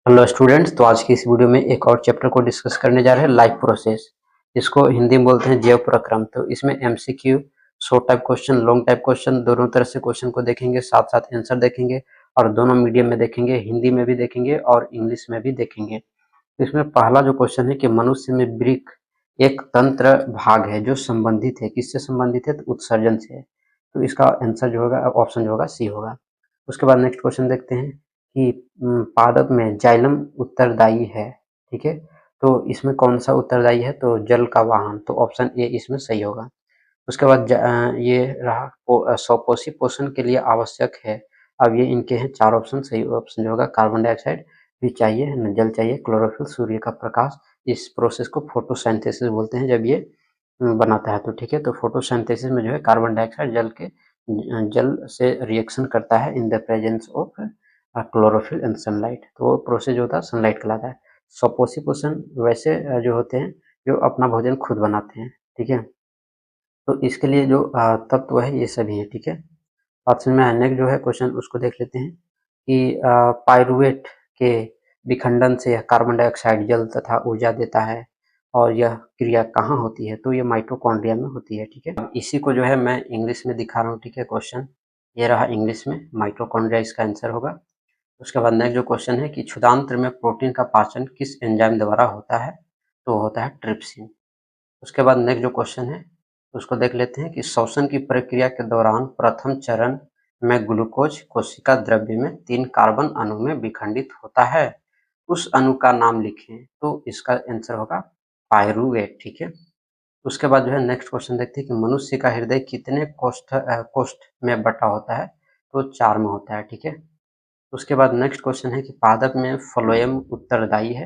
Hello students, तो आज की इस वीडियो में एक और चैप्टर को डिस्कस करने जा रहे हैं, लाइफ प्रोसेस। इसको हिंदी में बोलते हैं जैव प्रक्रम। तो इसमें MCQ, short type question, long type question, दोनों तरह से क्वेश्चन को देखेंगे, साथ साथ आंसर देखेंगे और दोनों मीडियम में देखेंगे, हिंदी में भी देखेंगे और इंग्लिश में भी देखेंगे। तो इसमें पहला जो क्वेश्चन है कि मनुष्य में वृक्क एक तंत्र भाग है जो संबंधित है, किससे संबंधित है? तो उत्सर्जन से। तो इसका आंसर जो होगा, ऑप्शन जो होगा सी होगा। उसके बाद नेक्स्ट क्वेश्चन देखते हैं कि पादप में जाइलम उत्तरदायी है। ठीक है, तो इसमें कौन सा उत्तरदायी है? तो जल का वाहन। तो ऑप्शन ए इसमें सही होगा। उसके बाद ये रहा स्वपोषी पोषण के लिए आवश्यक है। अब ये इनके हैं चार ऑप्शन। सही ऑप्शन जो होगा कार्बन डाइऑक्साइड भी चाहिए, न जल चाहिए, क्लोरोफिल, सूर्य का प्रकाश। इस प्रोसेस को फोटोसिंथेसिस बोलते हैं जब ये बनाता है। तो ठीक है, तो फोटोसिंथेसिस में जो है कार्बन डाइऑक्साइड जल से रिएक्शन करता है in the presence of chlorophyll and sunlight. तो वो प्रोसेस जो होता है सनलाइट कहलाता है। स्वपोषी पोषण वैसे जो होते हैं जो अपना भोजन खुद बनाते हैं। ठीक है, तो इसके लिए जो तत्व है ये सभी है। ठीक है, ऑप्शन में नेक्स्ट जो है क्वेश्चन उसको देख लेते हैं कि पाइरुवेट के विखंडन से यह कार्बन डाइऑक्साइड, जल तथा ऊर्जा देता है और यह क्रिया कहाँ होती है? तो ये माइटोकॉन्ड्रिया में होती है। ठीक है, अब इसी को जो है मैं इंग्लिश में दिखा रहा हूँ। ठीक है, क्वेश्चन ये रहा इंग्लिश में, माइटोकॉन्ड्रिया इसका आंसर होगा। उसके बाद नेक्स्ट जो क्वेश्चन है कि क्षुधांत्र में प्रोटीन का पाचन किस एंजाइम द्वारा होता है? तो होता है ट्रिप्सिन। उसके बाद नेक्स्ट जो क्वेश्चन है उसको देख लेते हैं कि श्वसन की प्रक्रिया के दौरान प्रथम चरण में ग्लूकोज कोशिका द्रव्य में 3 कार्बन अणु में विखंडित होता है, उस अणु का नाम लिखें। तो इसका आंसर होगा पायरुवेट। ठीक है, उसके बाद जो है नेक्स्ट क्वेश्चन देखते हैं कि मनुष्य का हृदय कितने कोष्ठ में बटा होता है? तो 4 में होता है। ठीक है, उसके बाद नेक्स्ट क्वेश्चन है कि पादप में फ्लोएम उत्तरदायी है।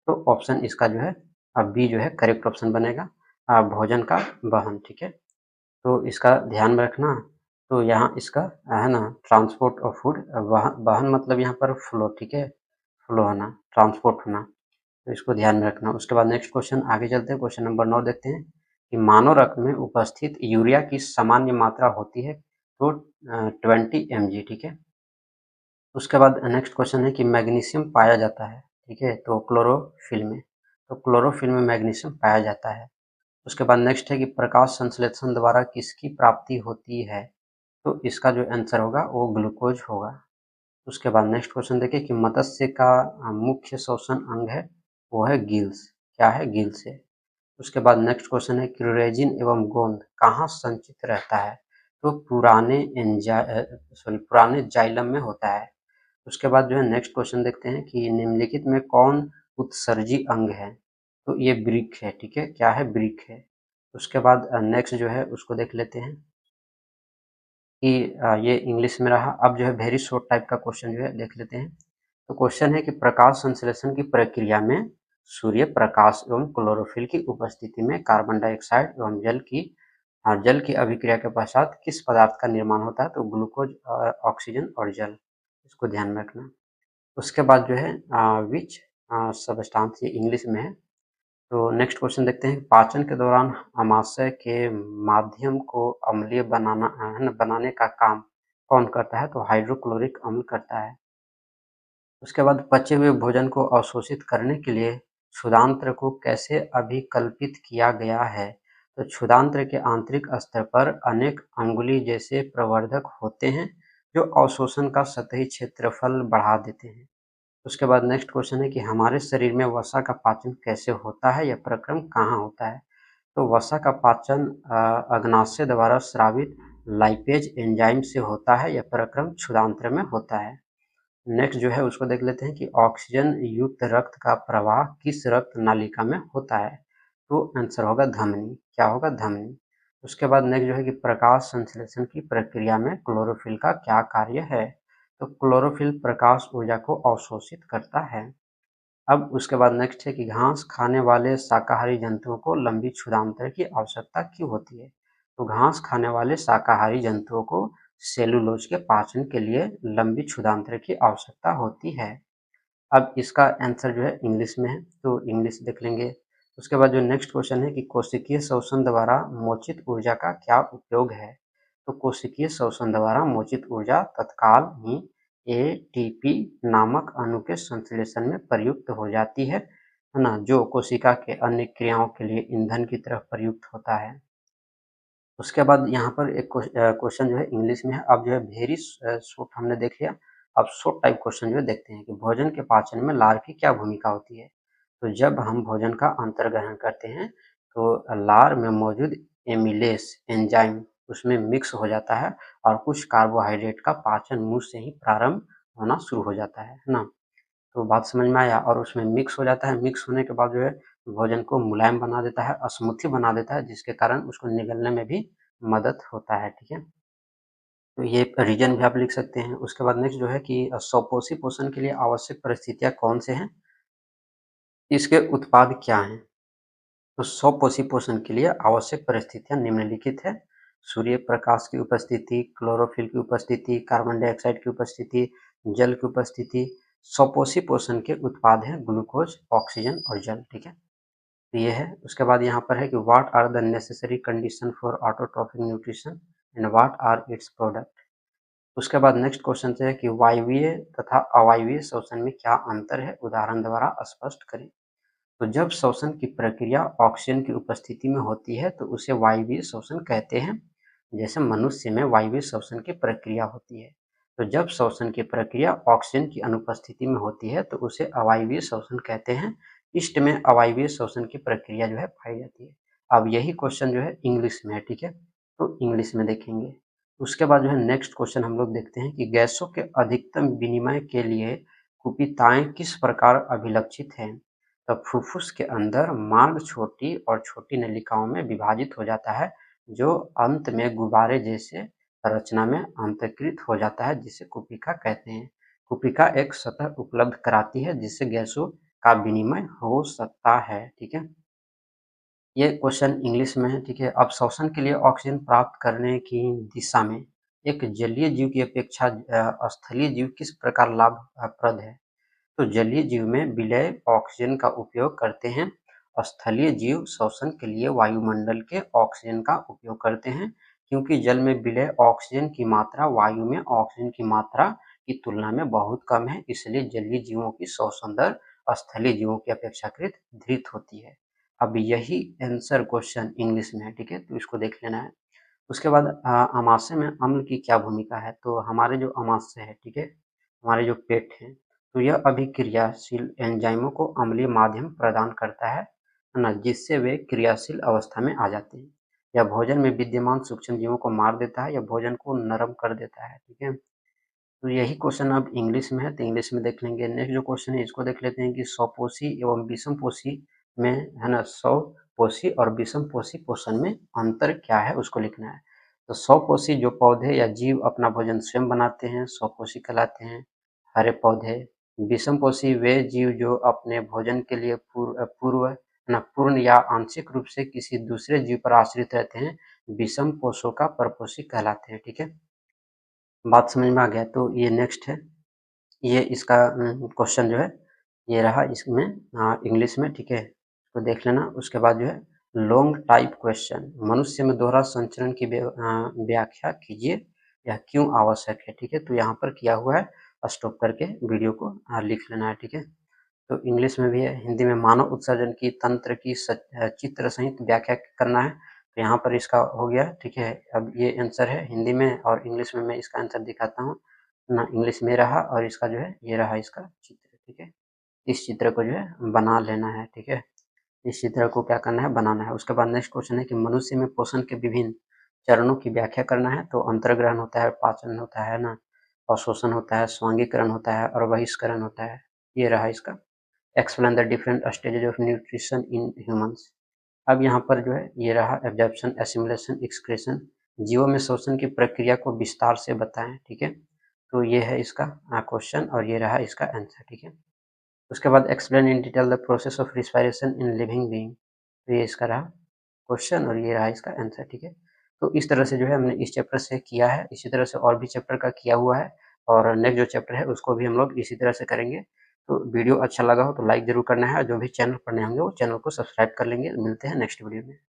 तो ऑप्शन इसका जो है अब बी जो है करेक्ट ऑप्शन बनेगा, भोजन का वहन। ठीक है, तो इसका ध्यान में रखना। तो यहाँ इसका है ना ट्रांसपोर्ट ऑफ फूड, वहन मतलब यहाँ पर फ्लो। ठीक है, फ्लो होना, ट्रांसपोर्ट होना, तो इसको ध्यान में रखना। उसके बाद नेक्स्ट क्वेश्चन आगे चलते हैं, क्वेश्चन नंबर 9 देखते हैं कि मानव रक्त में उपस्थित यूरिया की सामान्य मात्रा होती है। तो 20 mg। ठीक है, उसके बाद नेक्स्ट क्वेश्चन है कि मैग्नीशियम पाया जाता है। ठीक है, तो क्लोरोफिल में। तो क्लोरोफिल में मैग्नीशियम पाया जाता है। उसके बाद नेक्स्ट है कि प्रकाश संश्लेषण द्वारा किसकी प्राप्ति होती है? तो इसका जो आंसर होगा वो ग्लूकोज होगा। उसके बाद नेक्स्ट क्वेश्चन देखिए कि मत्स्य का मुख्य श्वसन अंग है, वो है गिल्स। क्या है? गिल्स है। उसके बाद नेक्स्ट क्वेश्चन है कि रेजिन एवं गोंद कहाँ संचित रहता है? तो पुराने जाइलम में होता है। उसके बाद जो है नेक्स्ट क्वेश्चन देखते हैं कि निम्नलिखित में कौन उत्सर्जी अंग है? तो ये ब्रिक है। ठीक है, क्या है? ब्रिक है। उसके बाद नेक्स्ट जो है उसको देख लेते हैं कि ये इंग्लिश में रहा। अब जो है वेरी शॉर्ट टाइप का क्वेश्चन जो है देख लेते हैं। तो क्वेश्चन है कि प्रकाश संश्लेषण की प्रक्रिया में सूर्य प्रकाश एवं क्लोरोफिल की उपस्थिति में कार्बन डाइऑक्साइड एवं जल की अभिक्रिया के पश्चात किस पदार्थ का निर्माण होता है? तो ग्लूकोज, ऑक्सीजन और जल। इसको ध्यान में रखना। उसके बाद जो है विच सबस्टांस, ये इंग्लिश में है। तो नेक्स्ट क्वेश्चन देखते हैं पाचन के दौरान आमाशय के माध्यम को अम्लीय बनाने का काम कौन करता है? तो हाइड्रोक्लोरिक अम्ल करता है। उसके बाद पचे हुए भोजन को अवशोषित करने के लिए क्षुधांत्र को कैसे अभिकल्पित किया गया है? तो क्षुधांत्र के आंतरिक स्तर पर अनेक अंगुली जैसे प्रवर्धक होते हैं जो अवशोषण का सतही क्षेत्रफल बढ़ा देते हैं। उसके बाद नेक्स्ट क्वेश्चन है कि हमारे शरीर में वसा का पाचन कैसे होता है? यह प्रक्रम कहाँ होता है? तो वसा का पाचन अग्नाशय द्वारा स्रावित लाइपेज एंजाइम से होता है। यह प्रक्रम क्षुधांत्र में होता है। नेक्स्ट जो है उसको देख लेते हैं कि ऑक्सीजन युक्त रक्त का प्रवाह किस रक्त नालिका में होता है? तो आंसर होगा धमनी। क्या होगा? धमनी। उसके बाद नेक्स्ट जो है कि प्रकाश संश्लेषण की प्रक्रिया में क्लोरोफिल का क्या कार्य है? तो क्लोरोफिल प्रकाश ऊर्जा को अवशोषित करता है। अब उसके बाद नेक्स्ट है कि घास खाने वाले शाकाहारी जंतुओं को लंबी क्षुधांत्र की आवश्यकता क्यों होती है? तो घास खाने वाले शाकाहारी जंतुओं को सेलुलोज के पाचन के लिए लंबी क्षुधांत्र की आवश्यकता होती है। अब इसका आंसर जो है इंग्लिश में है, तो इंग्लिश देख लेंगे। उसके बाद जो नेक्स्ट क्वेश्चन है कि कोशिकीय श्वसन द्वारा मोचित ऊर्जा का क्या उपयोग है? तो कोशिकीय श्वसन द्वारा मोचित ऊर्जा तत्काल ही एटीपी नामक अणु के संश्लेषण में प्रयुक्त हो जाती है ना, जो कोशिका के अन्य क्रियाओं के लिए ईंधन की तरह प्रयुक्त होता है। उसके बाद यहाँ पर एक क्वेश्चन जो है इंग्लिश में है। अब जो है वेरी शॉर्ट हमने देख लिया। अब शॉर्ट टाइप क्वेश्चन जो है देखते हैं कि भोजन के पाचन में लार की क्या भूमिका होती है। तो जब हम भोजन का अंतर्ग्रहण करते हैं तो लार में मौजूद एमिलेस एंजाइम उसमें मिक्स हो जाता है और कुछ कार्बोहाइड्रेट का पाचन मुंह से ही प्रारंभ होना शुरू हो जाता है ना। तो बात समझ में आया। और उसमें मिक्स हो जाता है, मिक्स होने के बाद जो है भोजन को मुलायम बना देता है, स्मूथी बना देता है, जिसके कारण उसको निगलने में भी मदद होता है। ठीक है, तो ये रीजन भी आप लिख सकते हैं। उसके बाद नेक्स्ट जो है कि स्वपोषी पोषण के लिए आवश्यक परिस्थितियां कौन से हैं, इसके उत्पाद क्या हैं। तो स्वपोषी पोषण के लिए आवश्यक परिस्थितियां निम्नलिखित है। सूर्य प्रकाश की उपस्थिति, क्लोरोफिल की उपस्थिति, कार्बन डाइऑक्साइड की उपस्थिति, जल की उपस्थिति। स्वपोषी पोषण के उत्पाद हैं ग्लूकोज, ऑक्सीजन और जल। ठीक है, तो ये है। उसके बाद यहाँ पर है कि what are the necessary condition for autotrophic nutrition and what are its product. उसके बाद नेक्स्ट क्वेश्चन है कि वायवीय तथा अवायवीय श्वसन में क्या अंतर है, उदाहरण द्वारा स्पष्ट करें। तो जब श्वसन की प्रक्रिया ऑक्सीजन की उपस्थिति में होती है तो उसे वायवीय श्वसन कहते हैं। जैसे मनुष्य में वायवीय श्वसन की प्रक्रिया होती है। तो जब श्वसन की प्रक्रिया ऑक्सीजन की अनुपस्थिति में होती है तो उसे अवायवीय श्वसन कहते हैं। ईस्ट में अवायवीय श्वसन की प्रक्रिया जो है पाई जाती है। अब यही क्वेश्चन जो है इंग्लिश में है। ठीक है, तो इंग्लिश में देखेंगे। उसके बाद जो है नेक्स्ट क्वेश्चन हम लोग देखते हैं कि गैसों के अधिकतम विनिमय के लिए कुपिताएं किस प्रकार अभिलक्षित हैं। तब फुफ्फुस के अंदर मार्ग छोटी और छोटी नलिकाओं में विभाजित हो जाता है, जो अंत में गुब्बारे जैसे रचना में अंतर्कृत हो जाता है, जिसे कुपिका कहते हैं। कुपिका एक सतह उपलब्ध कराती है जिससे गैसों का विनिमय हो सकता है। ठीक है, ये क्वेश्चन इंग्लिश में है। ठीक है, अब श्वसन के लिए ऑक्सीजन प्राप्त करने की दिशा में एक जलीय जीव की अपेक्षा स्थलीय जीव किस प्रकार लाभप्रद है। तो जलीय जीव में विलय ऑक्सीजन का उपयोग करते हैं। स्थलीय जीव श्वसन के लिए वायुमंडल के ऑक्सीजन का उपयोग करते हैं, क्योंकि जल में विलय ऑक्सीजन की मात्रा वायु में ऑक्सीजन की मात्रा की तुलना में बहुत कम है, इसलिए जलीय जीवों की श्वसन दर स्थलीय जीवों की अपेक्षाकृत धीरे होती है। अब यही आंसर क्वेश्चन इंग्लिश में है। ठीक है, तो इसको देख लेना है। उसके बाद अमाशय में अम्ल की क्या भूमिका है। तो हमारे जो अमाशय है, ठीक है, हमारे जो पेट है, तो यह अभिक्रियाशील एंजाइमों को अम्लीय माध्यम प्रदान करता है ना, जिससे वे क्रियाशील अवस्था में आ जाते हैं। यह भोजन में विद्यमान सूक्ष्म जीवों को मार देता है या भोजन को नरम कर देता है। ठीक है, तो यही क्वेश्चन अब इंग्लिश में है, तो इंग्लिश में देख लेंगे। नेक्स्ट जो क्वेश्चन है इसको देख लेते हैं कि स्वपोषी एवं विषमपोषी में है ना, स्वपोषी और विषमपोषी पोषण में अंतर क्या है उसको लिखना है। तो स्वपोषी जो पौधे या जीव अपना भोजन स्वयं बनाते हैं, स्वपोषी कहलाते हैं, हरे पौधे। विषमपोषी वे जीव जो अपने भोजन के लिए पूर्ण या आंशिक रूप से किसी दूसरे जीव पर आश्रित रहते हैं, विषम पोषों का परपोषी कहलाते हैं। ठीक है, बात समझ में आ गया। तो ये नेक्स्ट है, ये इसका क्वेश्चन जो है ये रहा इसमें इंग्लिश में। ठीक है, तो देख लेना। उसके बाद जो है लॉन्ग टाइप क्वेश्चन, मनुष्य में दोहरा संचरण की व्याख्या कीजिए, यह क्यों आवश्यक है। ठीक है, तो यहाँ पर किया हुआ है, स्टॉप करके वीडियो को लिख लेना है। ठीक है, तो इंग्लिश में भी है। हिंदी में मानव उत्सर्जन की तंत्र की चित्र सहित व्याख्या करना है। तो यहाँ पर इसका हो गया। ठीक है, अब ये आंसर है हिंदी में और इंग्लिश में मैं इसका आंसर दिखाता हूँ ना। इंग्लिश में रहा और इसका जो है ये रहा इसका चित्र। ठीक है, इस चित्र को जो है बना लेना है। ठीक है, इस चित्र को क्या करना है, बनाना है। उसके बाद नेक्स्ट क्वेश्चन है कि मनुष्य में पोषण के विभिन्न चरणों की व्याख्या करना है। तो अंतर्ग्रहण होता है, पाचन होता है ना, अवशोषण होता है, स्वांगीकरण होता है और बहिष्करण होता है। ये रहा इसका। Explain the different stages of nutrition in humans. अब यहाँ पर जो है ये रहा एब्जॉर्प्शन, एसिमिलेशन, एक्सक्रीशन। जीवों में श्वसन की प्रक्रिया को विस्तार से बताएं। ठीक है, तो ये है इसका क्वेश्चन और ये रहा इसका आंसर। ठीक है, उसके बाद explain in detail the process of respiration in living being. तो ये इसका रहा क्वेश्चन और ये रहा इसका आंसर। ठीक है, तो इस तरह से जो है हमने इस चैप्टर से किया है। इसी तरह से और भी चैप्टर का किया हुआ है और नेक्स्ट जो चैप्टर है उसको भी हम लोग इसी तरह से करेंगे। तो वीडियो अच्छा लगा हो तो लाइक जरूर करना है और जो भी चैनल पर नए होंगे वो चैनल को सब्सक्राइब कर लेंगे। मिलते हैं नेक्स्ट वीडियो में।